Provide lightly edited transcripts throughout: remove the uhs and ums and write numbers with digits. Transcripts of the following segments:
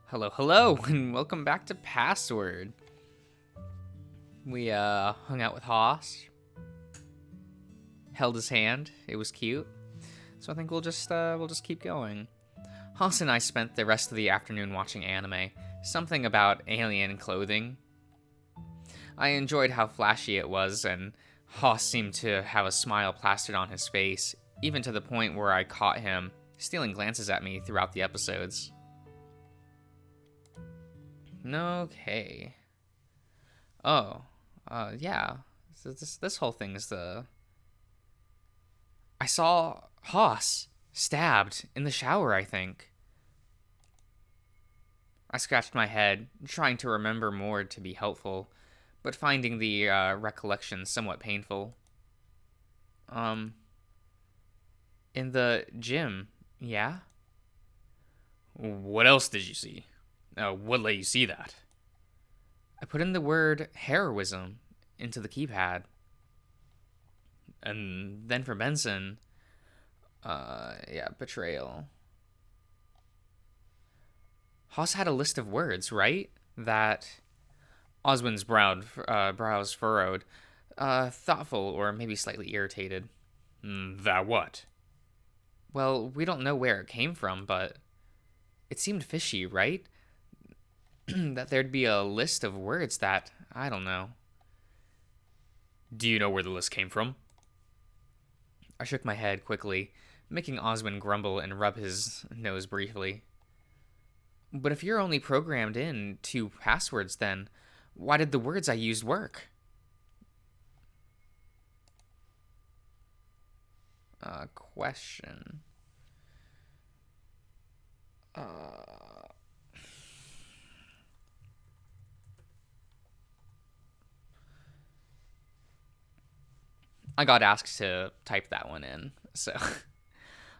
Hello, hello, and welcome back to Password. We hung out with Haas, held his hand. It was cute. So I think we'll just keep going. Haas and I spent the rest of the afternoon watching anime, something about alien clothing. I enjoyed how flashy it was, and Haas seemed to have a smile plastered on his face, even to the point where I caught him stealing glances at me throughout the episodes. Okay. Oh, yeah. This whole thing is the. I saw Haas stabbed in the shower, I think. I scratched my head, trying to remember more to be helpful, but finding the recollection somewhat painful. Um, in the gym, yeah? What else did you see? What let you see that? I put in the word heroism into the keypad. And then for Benson, yeah, betrayal. Haas had a list of words, right? That Oswin's brows furrowed, thoughtful or maybe slightly irritated. That what? Well, we don't know where it came from, but it seemed fishy, right? That there'd be a list of words that, I don't know. Do you know where the list came from? I shook my head quickly, making Oswin grumble and rub his nose briefly. But if you're only programmed in two passwords, then why did the words I used work? Question. I got asked to type that one in, so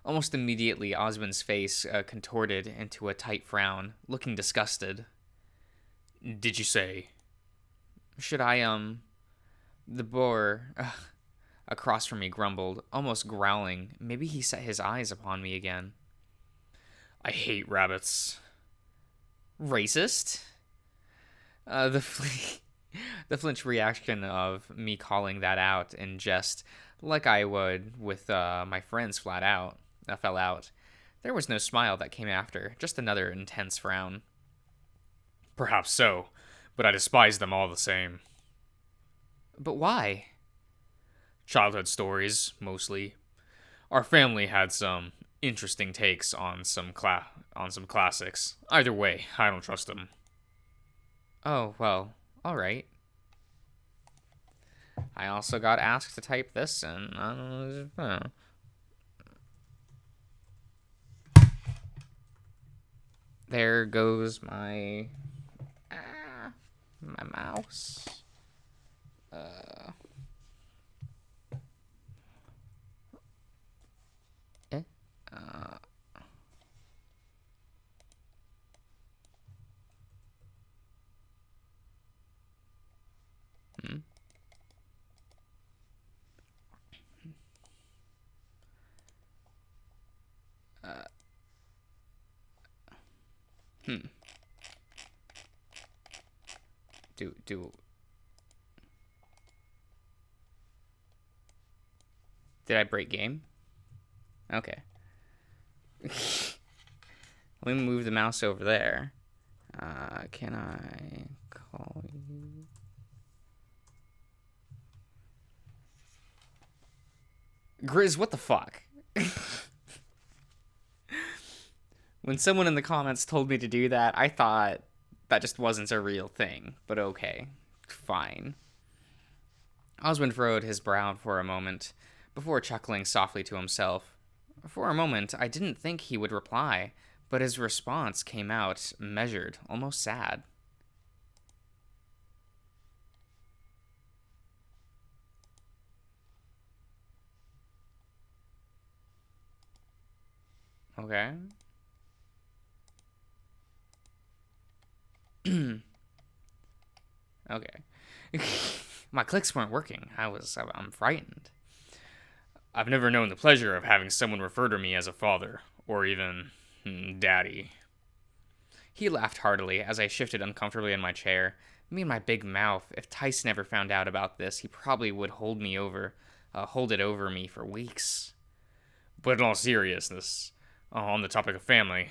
almost immediately Oswin's face contorted into a tight frown, looking disgusted. Did you say? Should I? The boar across from me grumbled, almost growling. Maybe he set his eyes upon me again. I hate rabbits. Racist? The the flinch reaction of me calling that out in jest, like I would with my friends fell out. There was no smile that came after, just another intense frown. Perhaps so, but I despise them all the same. But why? Childhood stories, mostly. Our family had some interesting takes on some classics. Either way, I don't trust them. Oh, well, alright. I also got asked to type this, and there goes my mouse. Eh? Uh, hmm. Hmm. Do. Did I break game? Okay. Let me move the mouse over there. Can I call you? Grizz, what the fuck? When someone in the comments told me to do that, I thought that just wasn't a real thing. But okay, fine. Oswin furrowed his brow for a moment, before chuckling softly to himself. For a moment, I didn't think he would reply, but his response came out measured, almost sad. Okay. Okay. My clicks weren't working. I'm frightened. I've never known the pleasure of having someone refer to me as a father, or even daddy. He laughed heartily as I shifted uncomfortably in my chair. Me and my big mouth. If Tyson ever found out about this, he probably would hold it over me for weeks. But in all seriousness, on the topic of family,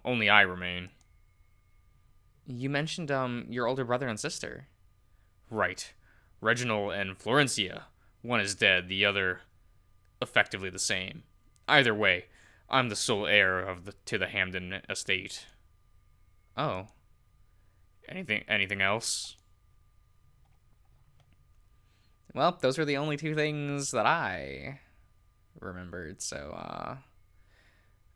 only I remain. You mentioned, your older brother and sister. Right. Reginald and Florencia. One is dead, the other effectively the same. Either way, I'm the sole heir to the Hamden estate. Oh. Anything else? Well, those were the only two things that I remembered, so,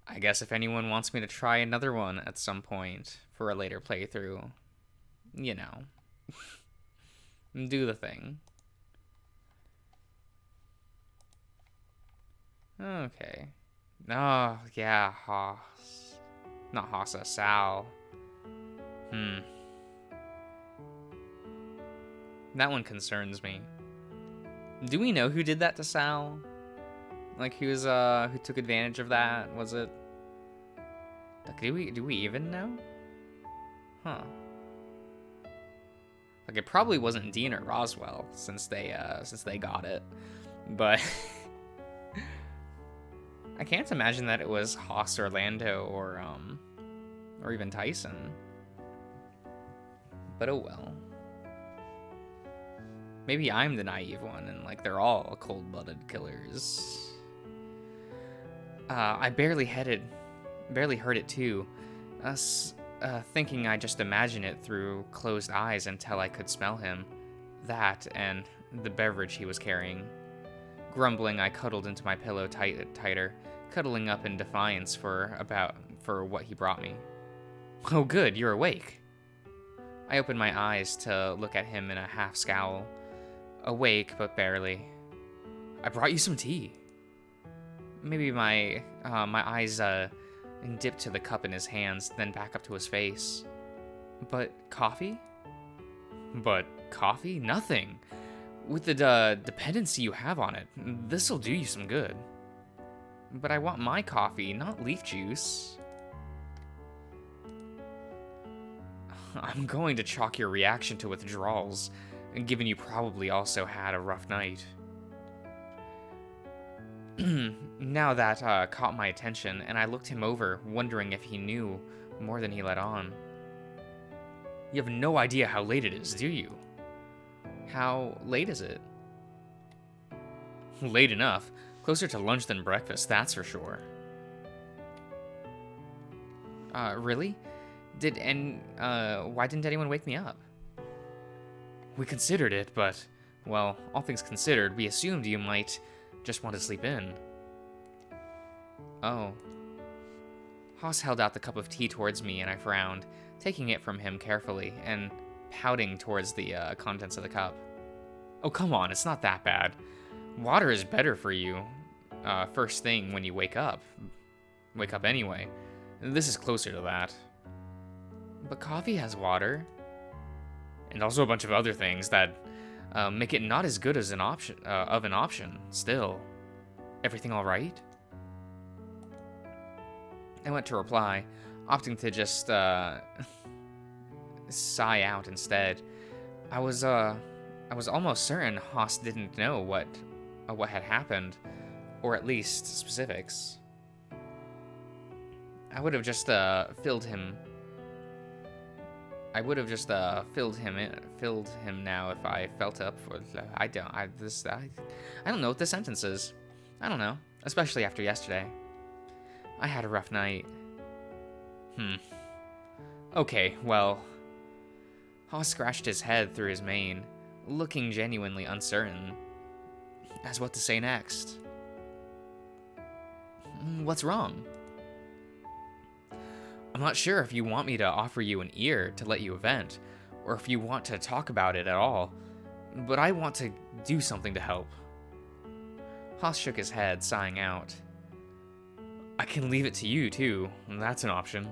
I guess if anyone wants me to try another one at some point for a later playthrough, you know, do the thing. Okay. Oh, yeah, Haas. Not Hassa, Sal. That one concerns me. Do we know who did that to Sal? Like, who took advantage of that? Was it... Like, do we even know? Huh. Like, it probably wasn't Dean or Roswell, since they got it. But... I can't imagine that it was Haas or Lando or even Tyson. But oh well. Maybe I'm the naive one, and like they're all cold-blooded killers. I barely heard it too. Thinking I just imagined it through closed eyes until I could smell him. That and the beverage he was carrying. Grumbling, I cuddled into my pillow tighter, cuddling up in defiance for what he brought me. Oh good, you're awake. I opened my eyes to look at him in a half scowl. Awake, but barely. I brought you some tea. Maybe my eyes dipped to the cup in his hands, then back up to his face. But coffee? But coffee? Nothing. With the dependency you have on it, this'll do you some good. But I want my coffee, not leaf juice. I'm going to chalk your reaction to withdrawals, given you probably also had a rough night. Now that caught my attention, and I looked him over, wondering if he knew more than he let on. You have no idea how late it is, do you? How late is it? Late enough. Closer to lunch than breakfast, that's for sure. Really? Why didn't anyone wake me up? We considered it, but, well, all things considered, we assumed you might just want to sleep in. Oh. Haas held out the cup of tea towards me, and I frowned, taking it from him carefully, and pouting towards the contents of the cup. Oh, come on, it's not that bad. Water is better for you, first thing when you wake up. Wake up anyway. This is closer to that. But coffee has water. And also a bunch of other things that make it not as good as an option, still. Everything alright? I went to reply, opting to just, sigh out instead. I was almost certain Haas didn't know what had happened, or at least specifics. I would have just filled him now if I felt up for. I don't know what this sentence is. I don't know, especially after yesterday. I had a rough night. Okay, well. Haas scratched his head through his mane, looking genuinely uncertain as what to say next. What's wrong? I'm not sure if you want me to offer you an ear to let you vent, or if you want to talk about it at all, but I want to do something to help. Haas shook his head, sighing out. I can leave it to you, too. That's an option.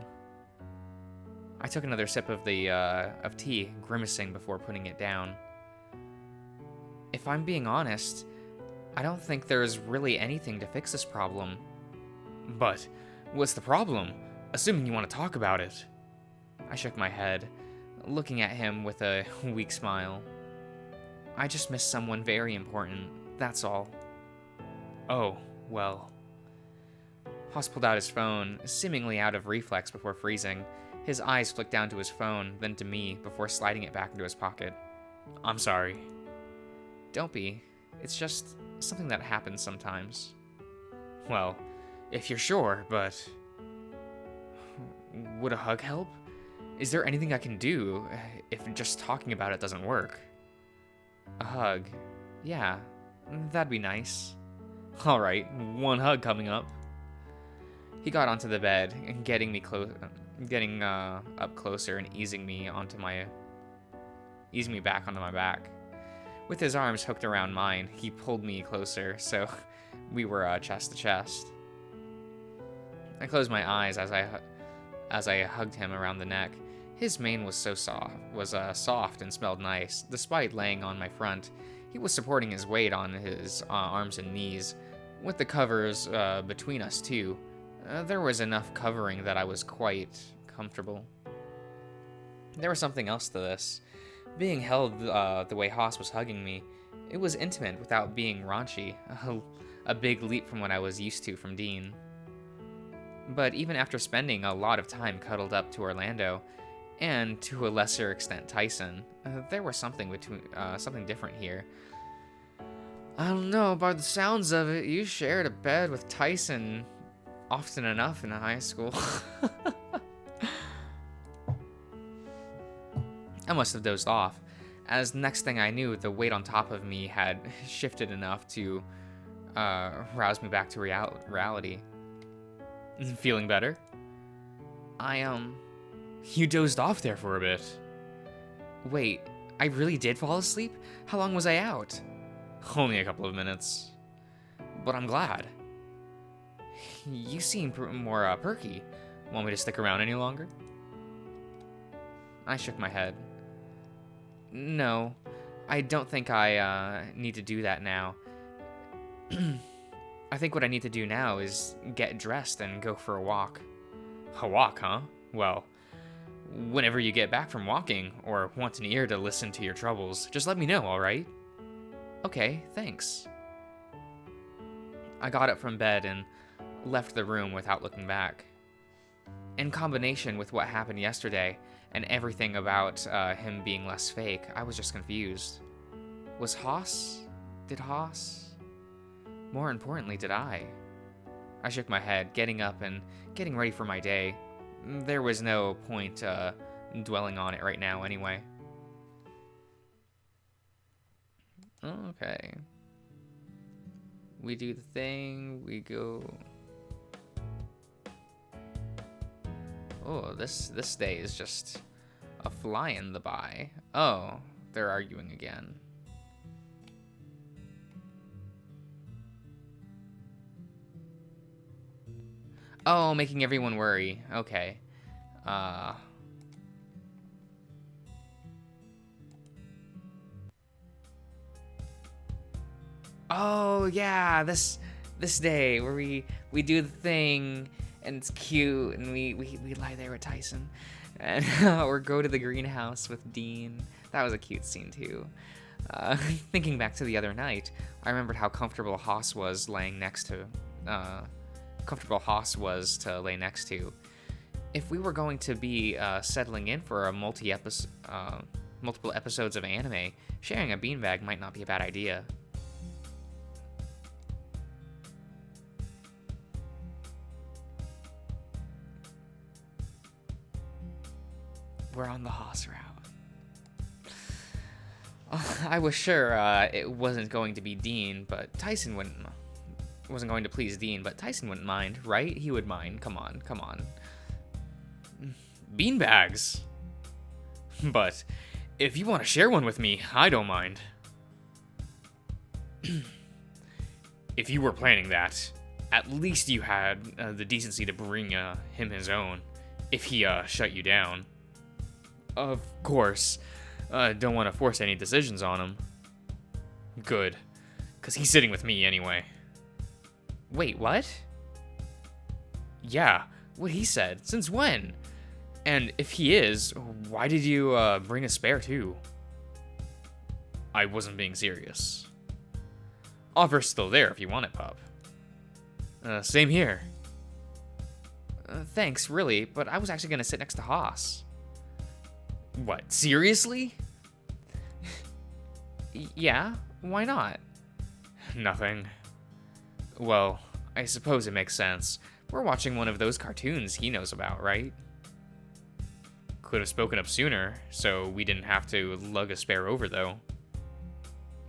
I took another sip of the tea, grimacing before putting it down. If I'm being honest, I don't think there's really anything to fix this problem. But what's the problem? Assuming you want to talk about it. I shook my head, looking at him with a weak smile. I just missed someone very important, that's all. Oh, well. Haas pulled out his phone, seemingly out of reflex before freezing. His eyes flicked down to his phone, then to me, before sliding it back into his pocket. I'm sorry. Don't be. It's just something that happens sometimes. Well, if you're sure, but... Would a hug help? Is there anything I can do if just talking about it doesn't work? A hug. Yeah, that'd be nice. Alright, one hug coming up. He got onto the bed and getting up closer and easing me back onto my back. With his arms hooked around mine, he pulled me closer, so we were chest to chest. I closed my eyes as I hugged him around the neck. His mane was soft and smelled nice. Despite laying on my front, he was supporting his weight on his arms and knees, with the covers between us too. There was enough covering that I was quite comfortable. There was something else to this. Being held the way Haas was hugging me, it was intimate without being raunchy, a big leap from what I was used to from Dean. But even after spending a lot of time cuddled up to Orlando, and to a lesser extent Tyson, there was something different here. I don't know, by the sounds of it, you shared a bed with Tyson often enough in high school. I must have dozed off, as next thing I knew, the weight on top of me had shifted enough to rouse me back to reality. Feeling better? You dozed off there for a bit. Wait, I really did fall asleep? How long was I out? Only a couple of minutes. But I'm glad. You seem more perky. Want me to stick around any longer? I shook my head. No, I don't think I need to do that now. I think what I need to do now is get dressed and go for a walk. A walk, huh? Well, whenever you get back from walking, or want an ear to listen to your troubles, just let me know, alright? Okay, thanks. I got up from bed and left the room without looking back. In combination with what happened yesterday, and everything about him being less fake, I was just confused. Was Haas? Did Haas? More importantly, did I? I shook my head, getting up and getting ready for my day. There was no point dwelling on it right now anyway. Okay. We do the thing, we go... Oh, this day is just a fly in the by. Oh, they're arguing again. Oh, making everyone worry. Okay. Oh, yeah, this day where we do the thing and it's cute and we lie there with Tyson and or go to the greenhouse with Dean. That was a cute scene too. Thinking back to the other night, I remembered how comfortable Haas was to lay next to. If we were going to be settling in for a multiple episodes of anime, sharing a beanbag might not be a bad idea. We're on the Haas route. I was sure it wasn't going to be Dean, but Tyson wasn't going to please Dean, but Tyson wouldn't mind, right? He would mind. Come on. beanbags. But if you want to share one with me, I don't mind. If you were planning that, at least you had the decency to bring him his own, if he shut you down. Of course, don't want to force any decisions on him. Good, because he's sitting with me anyway. Wait, what? Yeah, what he said. Since when? And if he is, why did you bring a spare too? I wasn't being serious. Offer's still there if you want it, pup. Same here. Thanks, really, but I was actually gonna sit next to Haas. What, seriously? Yeah, why not? Nothing. Well, I suppose it makes sense. We're watching one of those cartoons he knows about, right? Could have spoken up sooner, so we didn't have to lug a spare over, though.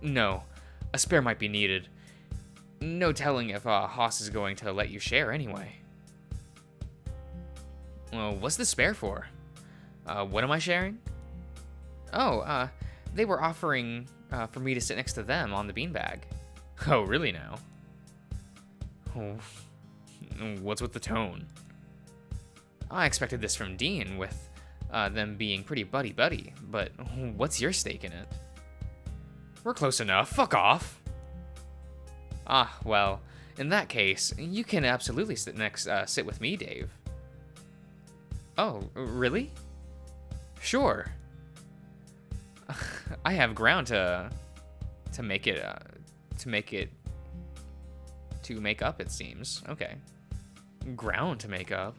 No, a spare might be needed. No telling if Haas is going to let you share anyway. Well, what's the spare for? What am I sharing? Oh, they were offering for me to sit next to them on the beanbag. Oh, really now? Oh, what's with the tone? I expected this from Dean, with them being pretty buddy-buddy, but what's your stake in it? We're close enough. Fuck off. Ah, well, in that case, you can absolutely sit with me, Dave. Oh, really? Sure. I have ground to make up, it seems. Okay. Ground to make up?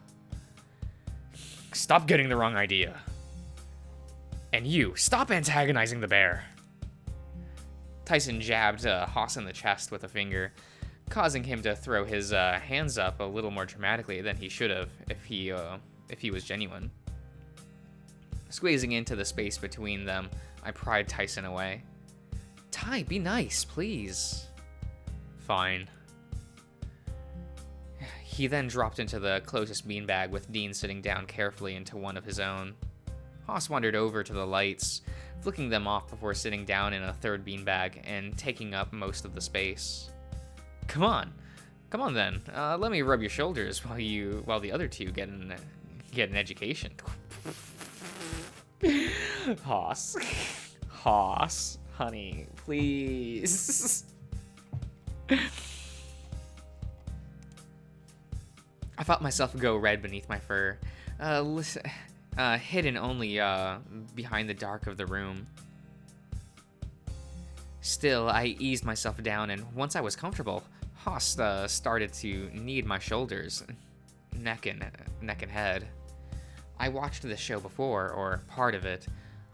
Stop getting the wrong idea. And you, stop antagonizing the bear. Tyson jabbed Haas in the chest with a finger, causing him to throw his hands up a little more dramatically than he should have if he was genuine. Squeezing into the space between them, I pried Tyson away. Ty, be nice, please. Fine. He then dropped into the closest beanbag with Dean sitting down carefully into one of his own. Haas wandered over to the lights, flicking them off before sitting down in a third beanbag and taking up most of the space. Come on then. Let me rub your shoulders while the other two get an education. Haas, honey, please. I felt myself go red beneath my fur, hidden only behind the dark of the room. Still, I eased myself down, and once I was comfortable, Haas started to knead my shoulders, neck and head. I watched the show before, or part of it.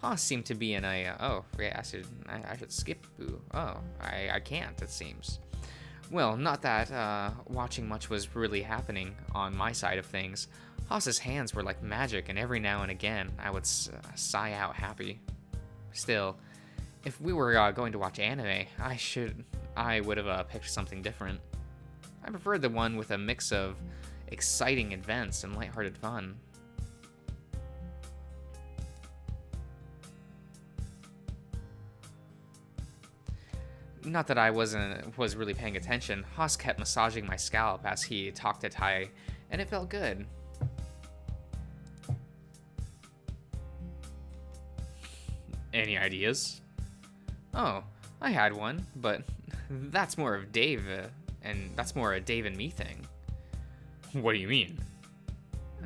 Haas seemed to be in a I should skip. Oh, I can't. It seems. Well, not that watching much was really happening on my side of things. Haas's hands were like magic, and every now and again I would sigh out happy. Still, if we were going to watch anime, I would have picked something different. I preferred the one with a mix of exciting events and lighthearted fun. Not that I was really paying attention. Haas kept massaging my scalp as he talked to Tai, and it felt good. Any ideas? Oh, I had one, but that's more of Dave, and that's more a Dave and me thing. What do you mean?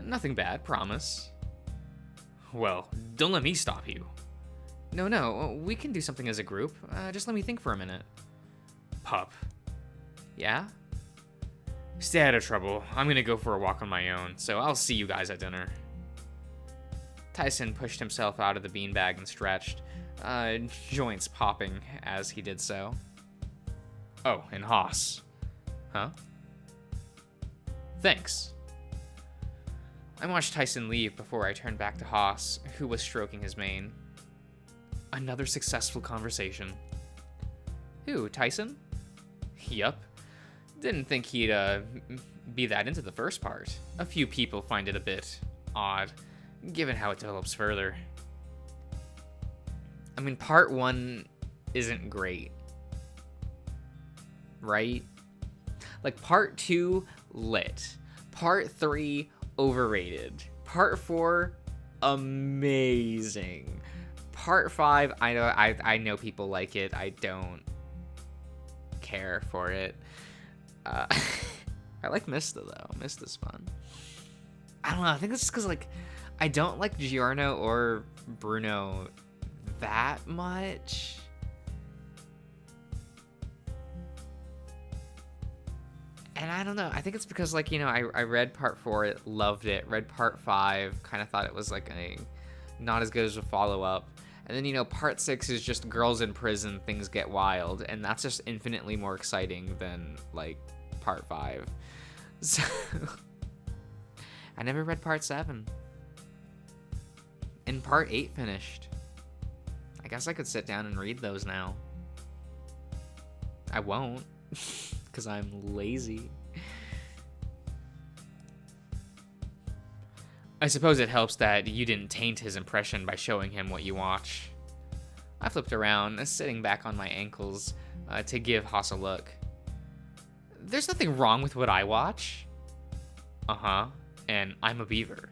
Nothing bad, promise. Well, don't let me stop you. No, we can do something as a group. Just let me think for a minute. Pup. Yeah? Stay out of trouble. I'm gonna go for a walk on my own, so I'll see you guys at dinner. Tyson pushed himself out of the beanbag and stretched, joints popping as he did so. Oh, and Haas. Huh? Thanks. I watched Tyson leave before I turned back to Haas, who was stroking his mane. Another successful conversation. Who, Tyson? Yup. Didn't think he'd be that into the first part. A few people find it a bit odd, given how it develops further. I mean, part 1 isn't great. Right? Like, part 2, lit. Part 3, overrated. Part 4, amazing. Part 5, I know people like it. I don't care for it. I like Mista, though. Mista's fun. I don't know. I think it's just because, like, I don't like Giorno or Bruno that much. And I don't know. I think it's because, like, you know, I read part 4, loved it. Read part 5, kind of thought it was, like, not as good as a follow-up. And then, you know, part 6 is just girls in prison, things get wild. And that's just infinitely more exciting than, like, part 5. So, I never read part 7. And part 8 finished. I guess I could sit down and read those now. I won't. Because I'm lazy. I suppose it helps that you didn't taint his impression by showing him what you watch. I flipped around, sitting back on my ankles, to give Haas a look. There's nothing wrong with what I watch. Uh-huh, and I'm a beaver.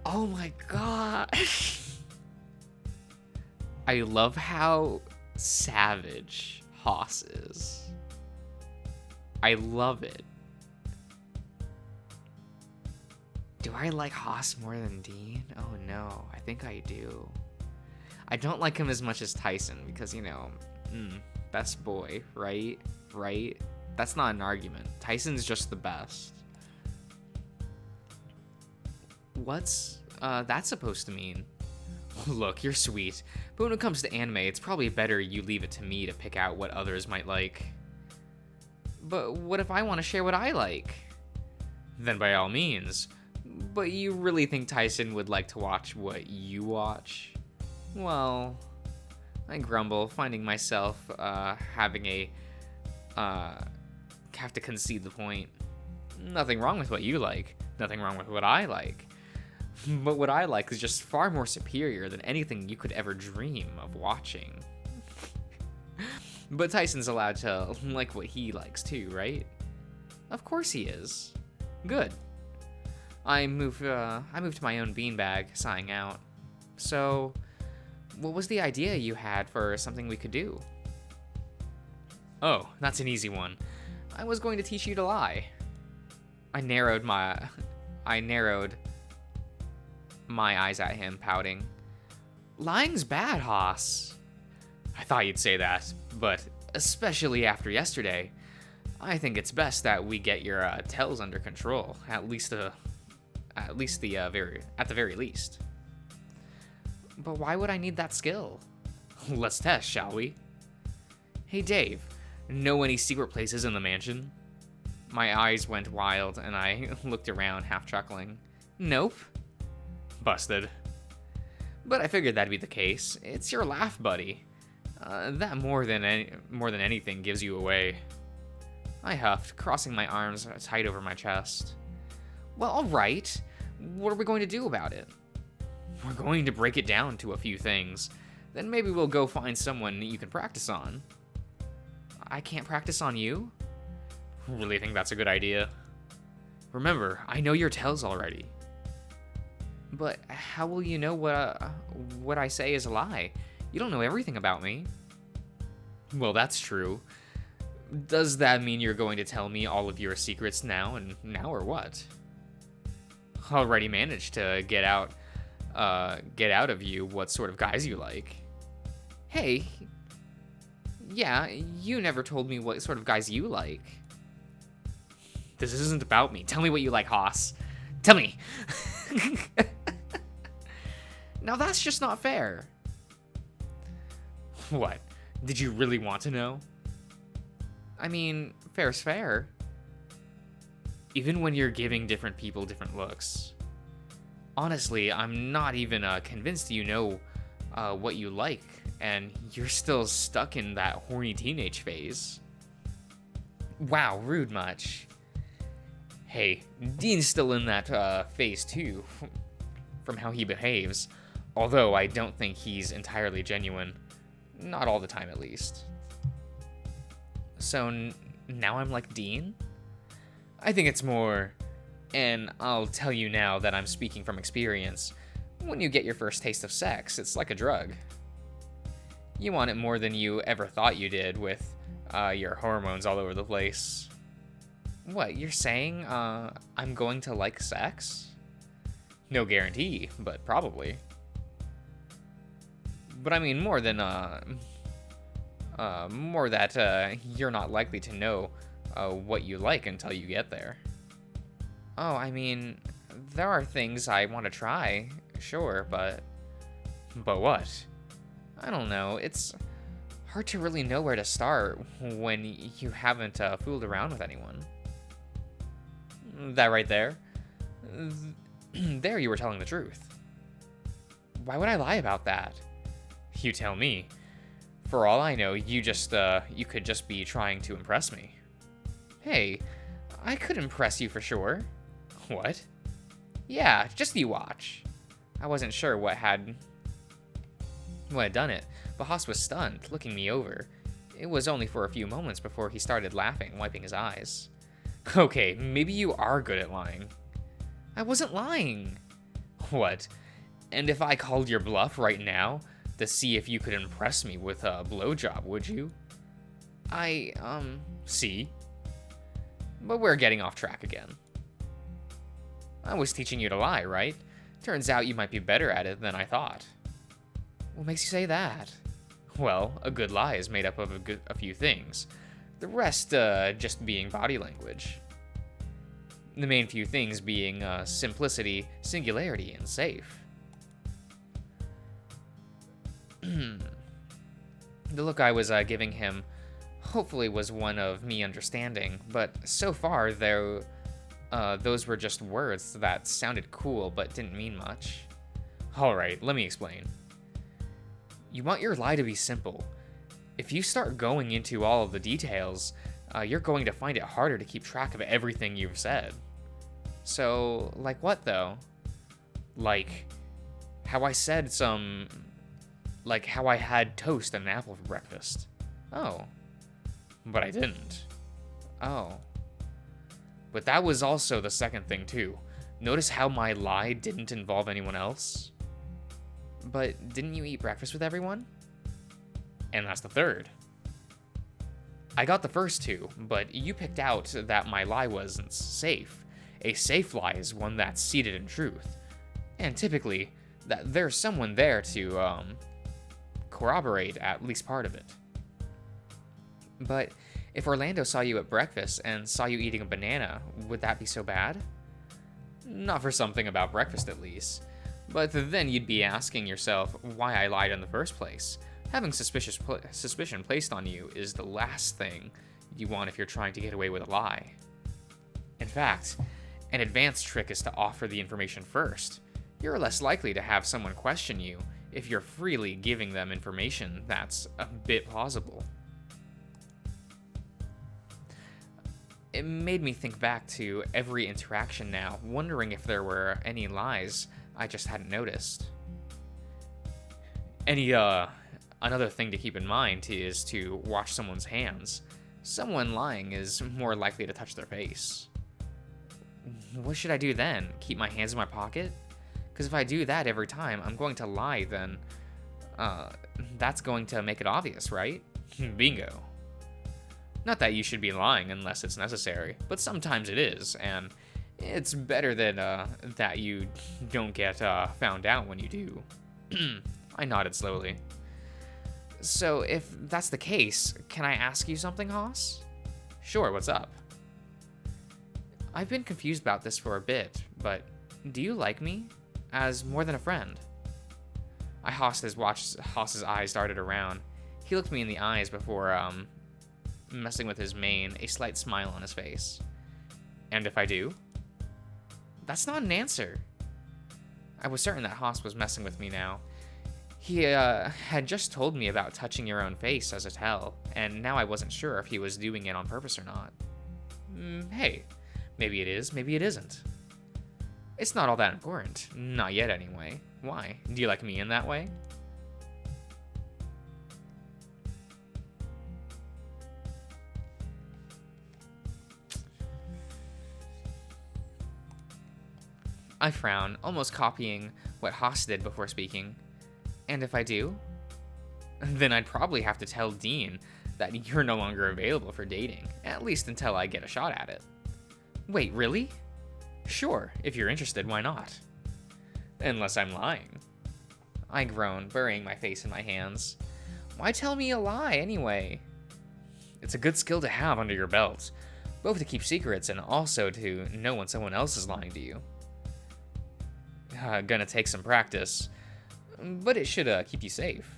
Oh my god. I love how savage Haas is. I love it. Do I like Haas more than Dean? Oh no, I think I do. I don't like him as much as Tyson because, you know, best boy, right? Right? That's not an argument. Tyson's just the best. What's that supposed to mean? Look, you're sweet, but when it comes to anime, it's probably better you leave it to me to pick out what others might like. But what if I want to share what I like? Then by all means. But you really think Tyson would like to watch what you watch? Well, I grumble, finding myself having a have to concede the point. Nothing wrong with what you like. Nothing wrong with what I like. But what I like is just far more superior than anything you could ever dream of watching. But Tyson's allowed to like what he likes too, right? Of course he is. Good. I moved to my own beanbag, sighing out. So, what was the idea you had for something we could do? Oh, that's an easy one. I was going to teach you to lie. I narrowed my eyes at him, pouting. Lying's bad, Haas. I thought you'd say that, but especially after yesterday, I think it's best that we get your tells under control, at the very least. But why would I need that skill? Let's test, shall we? Hey Dave, know any secret places in the mansion? My eyes went wild and I looked around, half chuckling. Nope. Busted. But I figured that'd be the case. It's your laugh, buddy. That more than anything gives you away. I huffed, crossing my arms tight over my chest. Well, all right. What are we going to do about it? We're going to break it down to a few things. Then maybe we'll go find someone you can practice on. I can't practice on you? Really think that's a good idea? Remember, I know your tells already. But how will you know what I say is a lie? You don't know everything about me. Well, that's true. Does that mean you're going to tell me all of your secrets now or what? Already managed to get out of you what sort of guys you like. Hey, yeah, you never told me what sort of guys you like. This isn't about me. Tell me what you like, Haas. Tell me. Now that's just not fair. What? Did you really want to know? I mean, fair's fair. Even when you're giving different people different looks. Honestly, I'm not even convinced you know what you like, and you're still stuck in that horny teenage phase. Wow, rude much. Hey, Dean's still in that phase too, from how he behaves. Although I don't think he's entirely genuine. Not all the time, at least. So now I'm like Dean? I think it's more, and I'll tell you now that I'm speaking from experience, when you get your first taste of sex, it's like a drug. You want it more than you ever thought you did with your hormones all over the place. What, you're saying, I'm going to like sex? No guarantee, but probably. But I mean more than, more that, you're not likely to know, what you like until you get there. Oh, I mean, there are things I want to try, sure, but... But what? I don't know, it's hard to really know where to start when you haven't, fooled around with anyone. That right there? There you were telling the truth. Why would I lie about that? You tell me. For all I know, you could just be trying to impress me. Hey, I could impress you for sure. What? Yeah, just you watch. I wasn't sure what had done it, but Haas was stunned, looking me over. It was only for a few moments before he started laughing, wiping his eyes. Okay, maybe you are good at lying. I wasn't lying. What? And if I called your bluff right now to see if you could impress me with a blowjob, would you? See? But we're getting off track again. I was teaching you to lie, right? Turns out you might be better at it than I thought. What makes you say that? Well, a good lie is made up of a few things. The rest, just being body language. The main few things being, simplicity, singularity, and safe. The look I was, giving him hopefully was one of me understanding, but so far, those were just words that sounded cool but didn't mean much. Alright, let me explain. You want your lie to be simple. If you start going into all of the details, you're going to find it harder to keep track of everything you've said. So, like what though? Like how I said like how I had toast and an apple for breakfast. Oh. But I didn't. Oh. But that was also the second thing too. Notice how my lie didn't involve anyone else? But didn't you eat breakfast with everyone? And that's the third. I got the first two, but you picked out that my lie wasn't safe. A safe lie is one that's seated in truth. And typically, that there's someone there to, corroborate at least part of it. But if Orlando saw you at breakfast and saw you eating a banana, would that be so bad? Not for something about breakfast, at least. But then you'd be asking yourself why I lied in the first place. Having suspicion placed on you is the last thing you want if you're trying to get away with a lie. In fact, an advanced trick is to offer the information first. You're less likely to have someone question you if you're freely giving them information that's a bit plausible. It made me think back to every interaction now, wondering if there were any lies I just hadn't noticed. Another thing to keep in mind is to watch someone's hands. Someone lying is more likely to touch their face. What should I do then? Keep my hands in my pocket? Because if I do that every time I'm going to lie, then that's going to make it obvious, right? Bingo. Not that you should be lying unless it's necessary, but sometimes it is, and it's better than that you don't get found out when you do. I nodded slowly. So if that's the case, can I ask you something, Haas? Sure, what's up? I've been confused about this for a bit, but do you like me? As more than a friend? Haas's eyes darted around. He looked me in the eyes before, messing with his mane, a slight smile on his face. And if I do? That's not an answer. I was certain that Haas was messing with me now. He had just told me about touching your own face as a tell, and now I wasn't sure if he was doing it on purpose or not. Hey, maybe it is, maybe it isn't. It's not all that important. Not yet, anyway. Why? Do you like me in that way? I frown, almost copying what Haas did before speaking. And if I do? Then I'd probably have to tell Dean that you're no longer available for dating, at least until I get a shot at it. Wait, really? Sure, if you're interested, why not? Unless I'm lying. I groaned, burying my face in my hands. Why tell me a lie, anyway? It's a good skill to have under your belt, both to keep secrets and also to know when someone else is lying to you. Gonna take some practice, but it should keep you safe.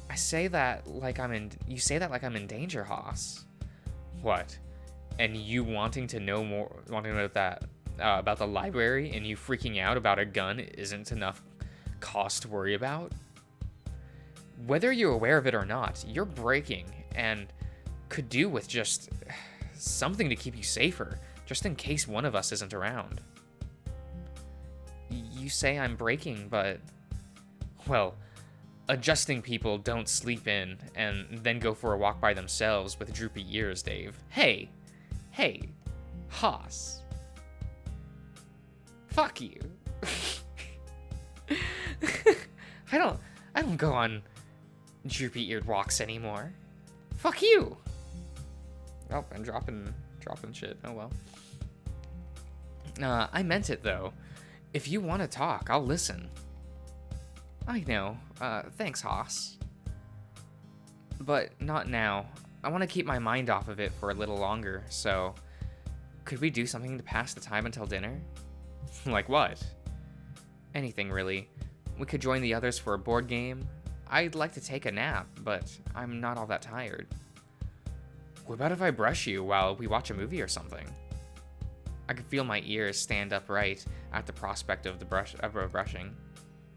You say that like I'm in danger, Haas. What? And you wanting to know about the library, and you freaking out about a gun isn't enough cost to worry about? Whether you're aware of it or not, you're breaking and could do with just something to keep you safer, just in case one of us isn't around. You say I'm breaking, but... Well, adjusting people don't sleep in and then go for a walk by themselves with droopy ears, Dave. Hey, Haas. Fuck you. I don't go on droopy-eared walks anymore. Fuck you. Oh, I'm dropping shit. Oh well. I meant it though. If you want to talk, I'll listen. I know. Thanks, Haas. But not now. I want to keep my mind off of it for a little longer, so... Could we do something to pass the time until dinner? Like what? Anything, really. We could join the others for a board game. I'd like to take a nap, but I'm not all that tired. What about if I brush you while we watch a movie or something? I could feel my ears stand upright at the prospect of brushing.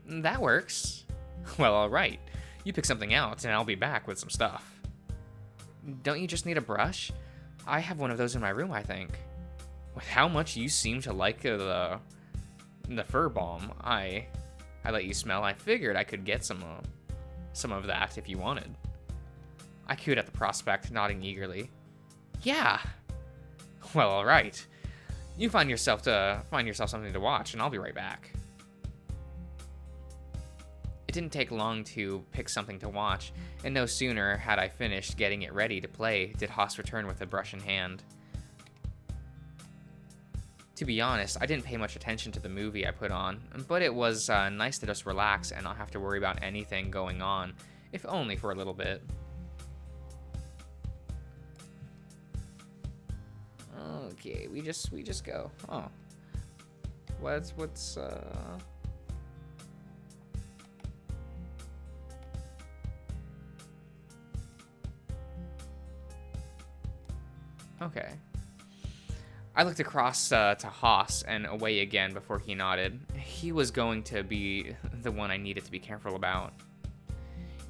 That works. Well, alright. You pick something out, and I'll be back with some stuff. Don't you just need a brush? I have one of those in my room, I think. With how much you seem to like the fur balm I let you smell, I figured I could get some of that if you wanted. I cooed at the prospect, nodding eagerly. Yeah. Well, alright. You find yourself something to watch, and I'll be right back. It didn't take long to pick something to watch, and no sooner had I finished getting it ready to play did Haas return with a brush in hand. To be honest, I didn't pay much attention to the movie I put on, but it was nice to just relax and not have to worry about anything going on, if only for a little bit. Okay, we just go. Oh. What's Okay. I looked across to Haas and away again before he nodded. He was going to be the one I needed to be careful about.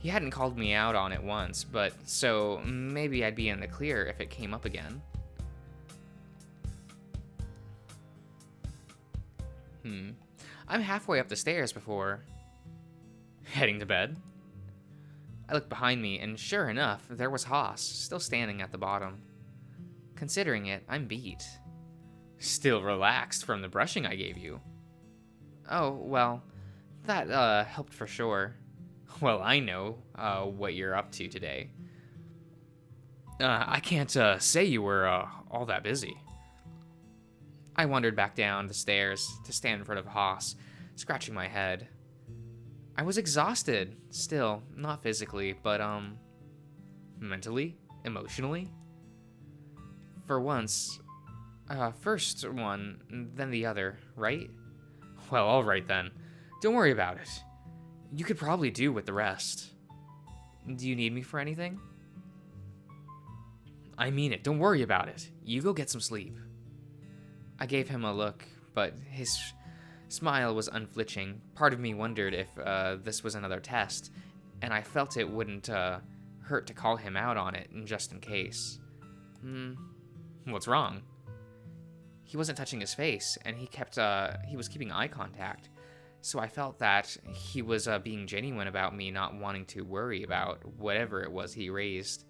He hadn't called me out on it once, but so maybe I'd be in the clear if it came up again. I'm halfway up the stairs before... Heading to bed? I looked behind me, and sure enough, there was Haas, still standing at the bottom. Considering it, I'm beat. Still relaxed from the brushing I gave you. Oh, well, that helped for sure. Well, I know what you're up to today. I can't say you were all that busy. I wandered back down the stairs to stand in front of Haas, scratching my head. I was exhausted, still, not physically, but, mentally? Emotionally? For once, first one, then the other, right? Well, alright then. Don't worry about it. You could probably do with the rest. Do you need me for anything? I mean it, don't worry about it. You go get some sleep. I gave him a look, but his smile was unflinching. Part of me wondered if this was another test, and I felt it wouldn't hurt to call him out on it, just in case. What's wrong? He wasn't touching his face, and he was keeping eye contact, so I felt that he was being genuine about me not wanting to worry about whatever it was he raised.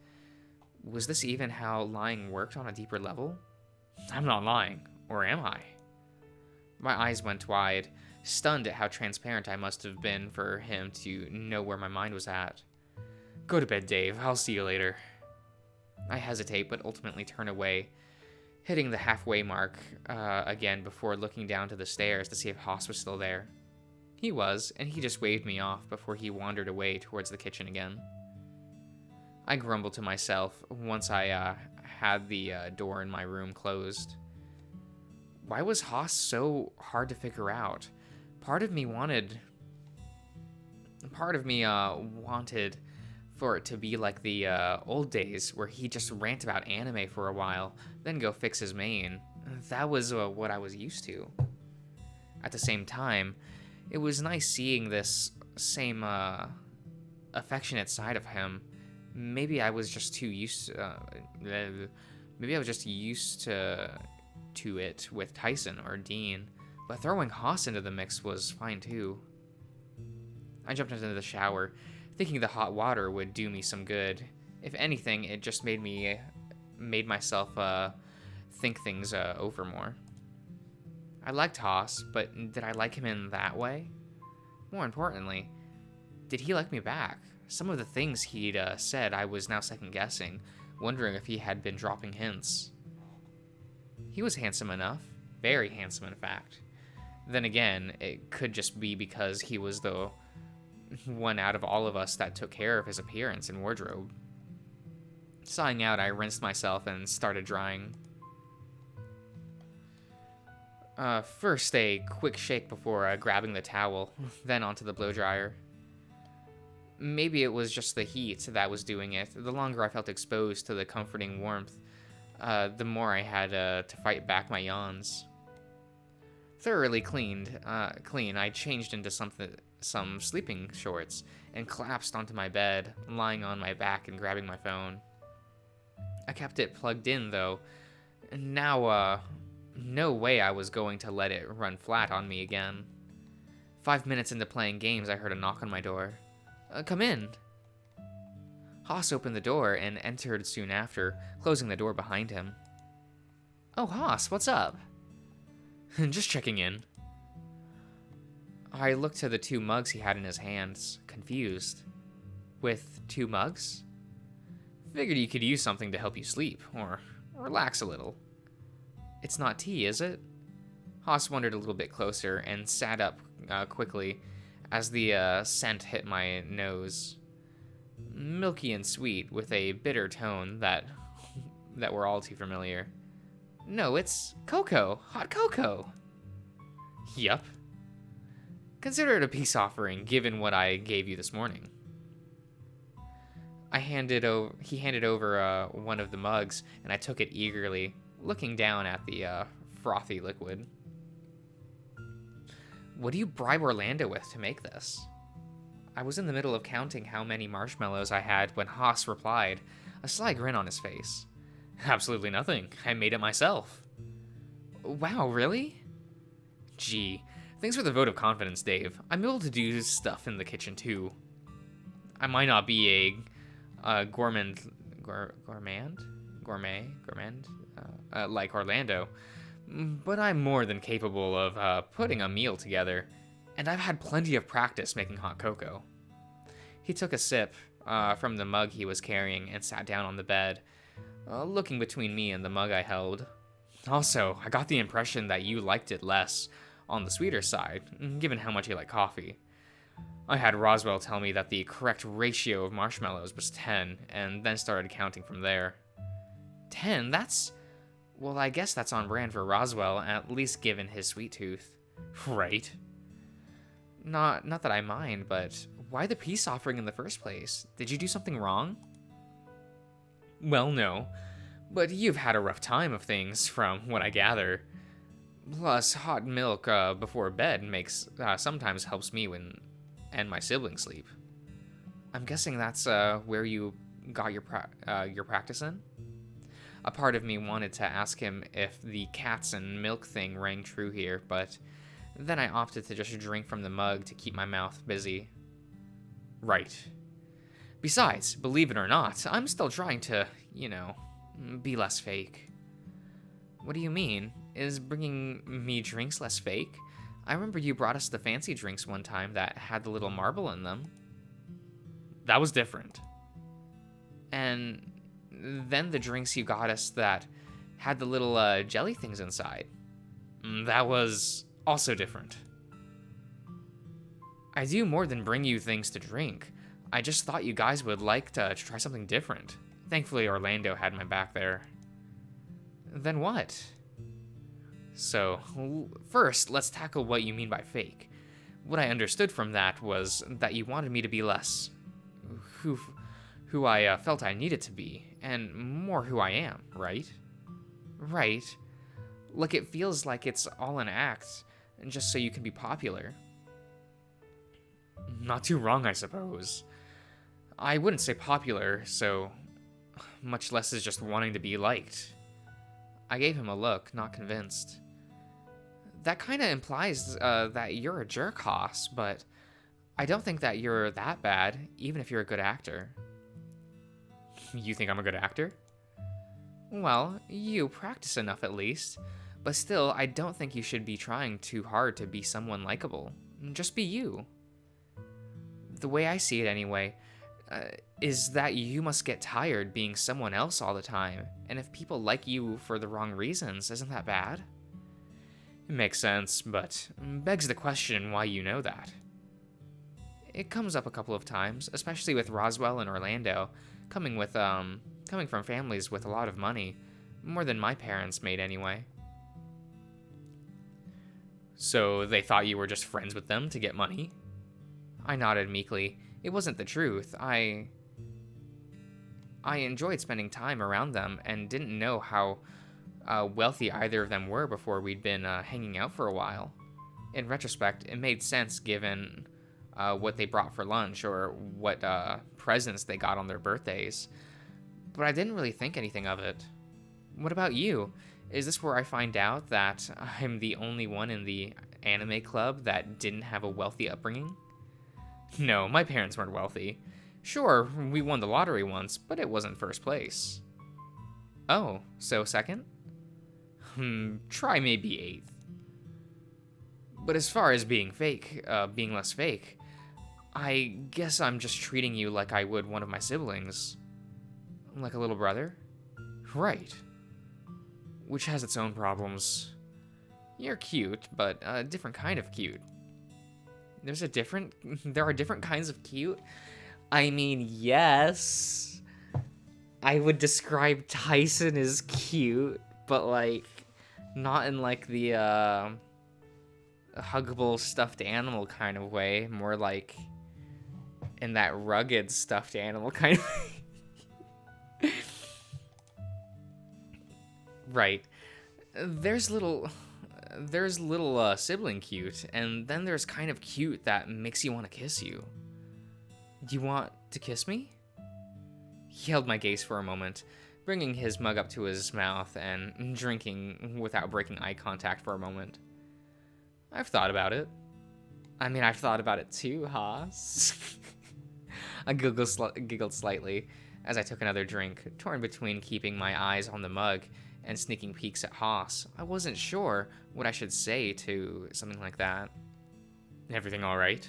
Was this even how lying worked on a deeper level? I'm not lying. Or am I? My eyes went wide, stunned at how transparent I must have been for him to know where my mind was at. Go to bed, Dave. I'll see you later. I hesitate, but ultimately turn away. hitting the halfway mark again before looking down to the stairs to see if Haas was still there. He was, and he just waved me off before he wandered away towards the kitchen again. I grumbled to myself once I had the door in my room closed. Why was Haas so hard to figure out? Part of me wanted for it to be like the old days where he just rant about anime for a while, then go fix his main. That was what I was used to. At the same time, it was nice seeing this same affectionate side of him. Maybe I was just too used to it with Tyson or Dean, but throwing Haas into the mix was fine too. I jumped into the shower, thinking the hot water would do me some good. If anything, it just made myself think things over more. I liked Haas, but did I like him in that way? More importantly, did he like me back? Some of the things he'd said I was now second-guessing, wondering if he had been dropping hints. He was handsome enough. Very handsome, in fact. Then again, it could just be because he was the one out of all of us that took care of his appearance and wardrobe. Sighing out, I rinsed myself and started drying. First a quick shake before grabbing the towel, then onto the blow dryer. Maybe it was just the heat that was doing it. The longer I felt exposed to the comforting warmth, the more I had to fight back my yawns. Thoroughly clean, I changed into some sleeping shorts and collapsed onto my bed, lying on my back and grabbing my phone. I kept it plugged in, though. Now, no way I was going to let it run flat on me again. 5 minutes into playing games, I heard a knock on my door. Come in. Haas opened the door and entered soon after, closing the door behind him. Oh, Haas, what's up? Just checking in. I looked to the 2 mugs he had in his hands, confused. With 2 mugs? Figured you could use something to help you sleep, or relax a little. It's not tea, is it? Haas wandered a little bit closer and sat up quickly as the scent hit my nose. Milky and sweet, with a bitter tone that we're all too familiar. No, it's cocoa. Hot cocoa. Yup. Consider it a peace offering, given what I gave you this morning. He handed over one of the mugs, and I took it eagerly, looking down at the frothy liquid. What do you bribe Orlando with to make this? I was in the middle of counting how many marshmallows I had when Haas replied, a sly grin on his face. Absolutely nothing. I made it myself. Wow, really? Gee, thanks for the vote of confidence, Dave. I'm able to do stuff in the kitchen, too. I might not be a gourmand like Orlando, but I'm more than capable of putting a meal together, and I've had plenty of practice making hot cocoa. He took a sip from the mug he was carrying and sat down on the bed, looking between me and the mug I held. Also, I got the impression that you liked it less, on the sweeter side, given how much you like coffee. I had Roswell tell me that the correct ratio of marshmallows was 10, and then started counting from there. 10? Well, I guess that's on brand for Roswell, at least given his sweet tooth. Right. Not that I mind, but why the peace offering in the first place? Did you do something wrong? Well, no. But you've had a rough time of things, from what I gather. Plus, hot milk before bed sometimes helps me and my siblings sleep. I'm guessing that's where you got your practice in? A part of me wanted to ask him if the cats and milk thing rang true here, but then I opted to just drink from the mug to keep my mouth busy. Right. Besides, believe it or not, I'm still trying to, be less fake. What do you mean? Is bringing me drinks less fake? I remember you brought us the fancy drinks one time that had the little marble in them. That was different. And then the drinks you got us that had the little jelly things inside. That was also different. I do more than bring you things to drink. I just thought you guys would like to try something different. Thankfully, Orlando had my back there. Then what? So, first, let's tackle what you mean by fake. What I understood from that was that you wanted me to be less who I felt I needed to be, and more who I am, right? Right. Like it feels like it's all an act, just so you can be popular. Not too wrong, I suppose. I wouldn't say popular, so much less is just wanting to be liked. I gave him a look, not convinced. That kind of implies that you're a jerk, Haas, but I don't think that you're that bad, even if you're a good actor. You think I'm a good actor? Well, you practice enough at least, but still, I don't think you should be trying too hard to be someone likable. Just be you. The way I see it anyway, is that you must get tired being someone else all the time, and if people like you for the wrong reasons, isn't that bad? It makes sense, but begs the question why you know that. It comes up a couple of times, especially with Roswell and Orlando, coming from families with a lot of money, more than my parents made anyway. So they thought you were just friends with them to get money? I nodded meekly. It wasn't the truth. I enjoyed spending time around them and didn't know how wealthy either of them were before we'd been hanging out for a while. In retrospect, it made sense given what they brought for lunch or what presents they got on their birthdays. But I didn't really think anything of it. What about you? Is this where I find out that I'm the only one in the anime club that didn't have a wealthy upbringing? No, my parents weren't wealthy. Sure, we won the lottery once, but it wasn't first place. Oh, so second? Try maybe eighth. But as far as being fake, being less fake, I guess I'm just treating you like I would one of my siblings. Like a little brother? Right. Which has its own problems. You're cute, but a different kind of cute. There are different kinds of cute? I mean, yes. I would describe Tyson as cute, but like, not in like the huggable stuffed animal kind of way, more like in that rugged stuffed animal kind of way. Right. There's little sibling cute, and then there's kind of cute that makes you want to kiss you. Do you want to kiss me? He held my gaze for a moment, bringing his mug up to his mouth and drinking without breaking eye contact for a moment. I've thought about it. I mean, I've thought about it too, Haas. I giggled slightly as I took another drink, torn between keeping my eyes on the mug and sneaking peeks at Haas. I wasn't sure what I should say to something like that. Everything all right?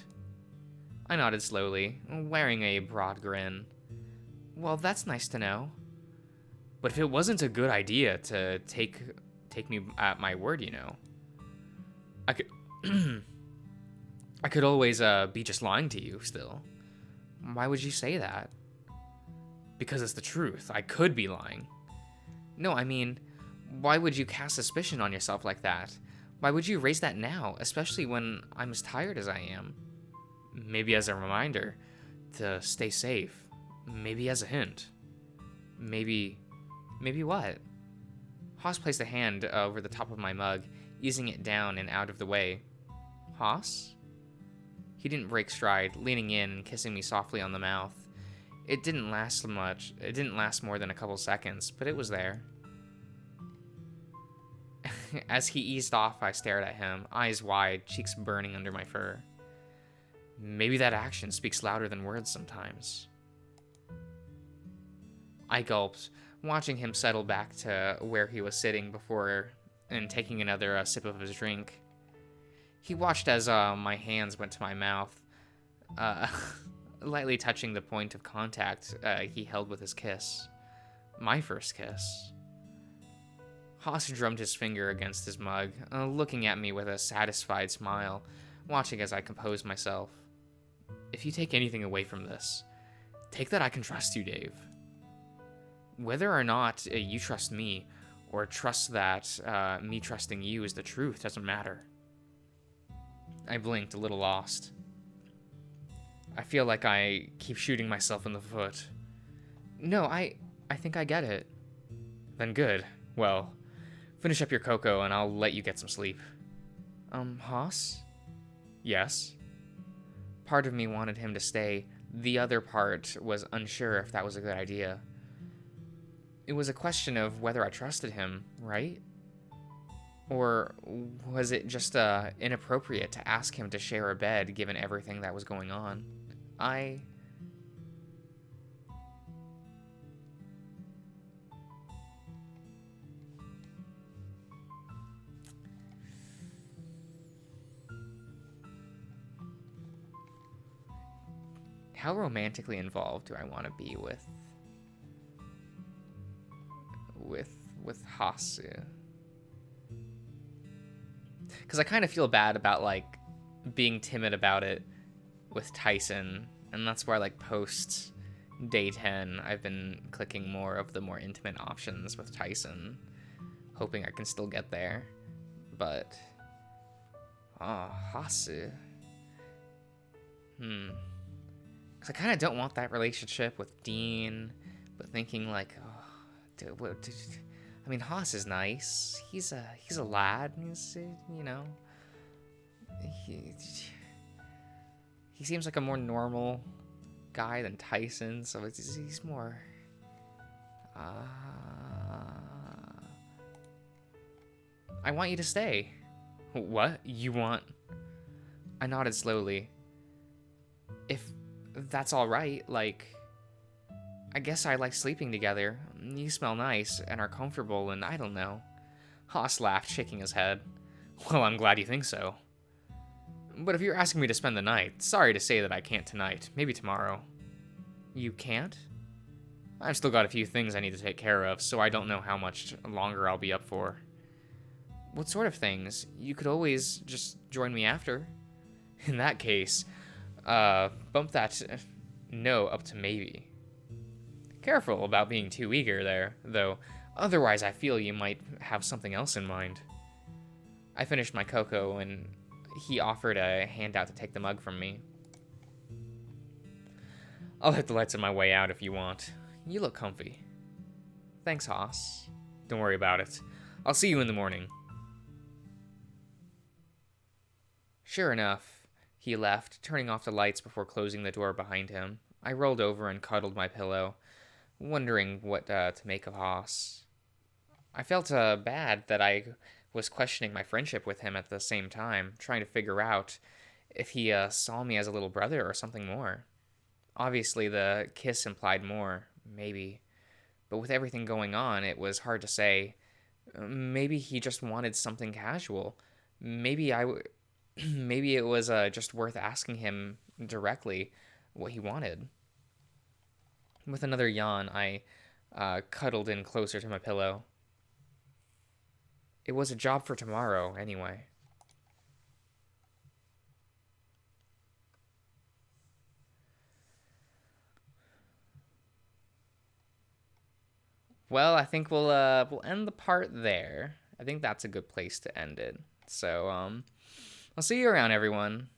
I nodded slowly, wearing a broad grin. Well, that's nice to know. But if it wasn't a good idea to take me at my word, you know, I could I could always be just lying to you still. Why would you say that? Because it's the truth. I could be lying. No, I mean, why would you cast suspicion on yourself like that? Why would you raise that now, especially when I'm as tired as I am? Maybe as a reminder to stay safe. Maybe as a hint. Maybe what? Haas placed a hand over the top of my mug, easing it down and out of the way. Haas? He didn't break stride, leaning in and kissing me softly on the mouth. It didn't last much. It didn't last more than a couple seconds, but it was there. As he eased off, I stared at him, eyes wide, cheeks burning under my fur. Maybe that action speaks louder than words sometimes. I gulped, watching him settle back to where he was sitting before and taking another sip of his drink. He watched as my hands went to my mouth, lightly touching the point of contact he held with his kiss. My first kiss. Haas drummed his finger against his mug, looking at me with a satisfied smile, watching as I composed myself. If you take anything away from this, take that I can trust you, Dave. Whether or not you trust me, or trust that me trusting you is the truth, doesn't matter. I blinked, a little lost. I feel like I keep shooting myself in the foot. No, I think I get it. Then good. Well, finish up your cocoa and I'll let you get some sleep. Haas? Yes? Part of me wanted him to stay. The other part was unsure if that was a good idea. It was a question of whether I trusted him, right? Or was it just inappropriate to ask him to share a bed given everything that was going on? How romantically involved do I want to be with Hasu? Because I kind of feel bad about, like, being timid about it with Tyson, and that's why, like, post day 10, I've been clicking more of the more intimate options with Tyson, hoping I can still get there. But, Hasu. Because I kind of don't want that relationship with Dean, but thinking, like, I mean, Haas is nice. He's a lad. He's, you know, he seems like a more normal guy than Tyson, so he's more. I want you to stay. What? You want? I nodded slowly. If that's all right, like, I guess I like sleeping together. You smell nice and are comfortable, and I don't know. Haas laughed, shaking his head. Well, I'm glad you think so. But if you're asking me to spend the night, sorry to say that I can't tonight. Maybe tomorrow. You can't? I've still got a few things I need to take care of, so I don't know how much longer I'll be up for. What sort of things? You could always just join me after. In that case, bump that no up to maybe. Careful about being too eager there, though. Otherwise, I feel you might have something else in mind. I finished my cocoa, and he offered a handout to take the mug from me. I'll hit the lights on my way out if you want. You look comfy. Thanks, Haas. Don't worry about it. I'll see you in the morning. Sure enough, he left, turning off the lights before closing the door behind him. I rolled over and cuddled my pillow, wondering what to make of Haas. I felt bad that I was questioning my friendship with him at the same time, trying to figure out if he saw me as a little brother or something more. Obviously, the kiss implied more, maybe. But with everything going on, it was hard to say. Maybe he just wanted something casual. Maybe it was just worth asking him directly what he wanted. With another yawn, I cuddled in closer to my pillow. It was a job for tomorrow, anyway. Well, I think we'll end the part there. I think that's a good place to end it. So, I'll see you around, everyone.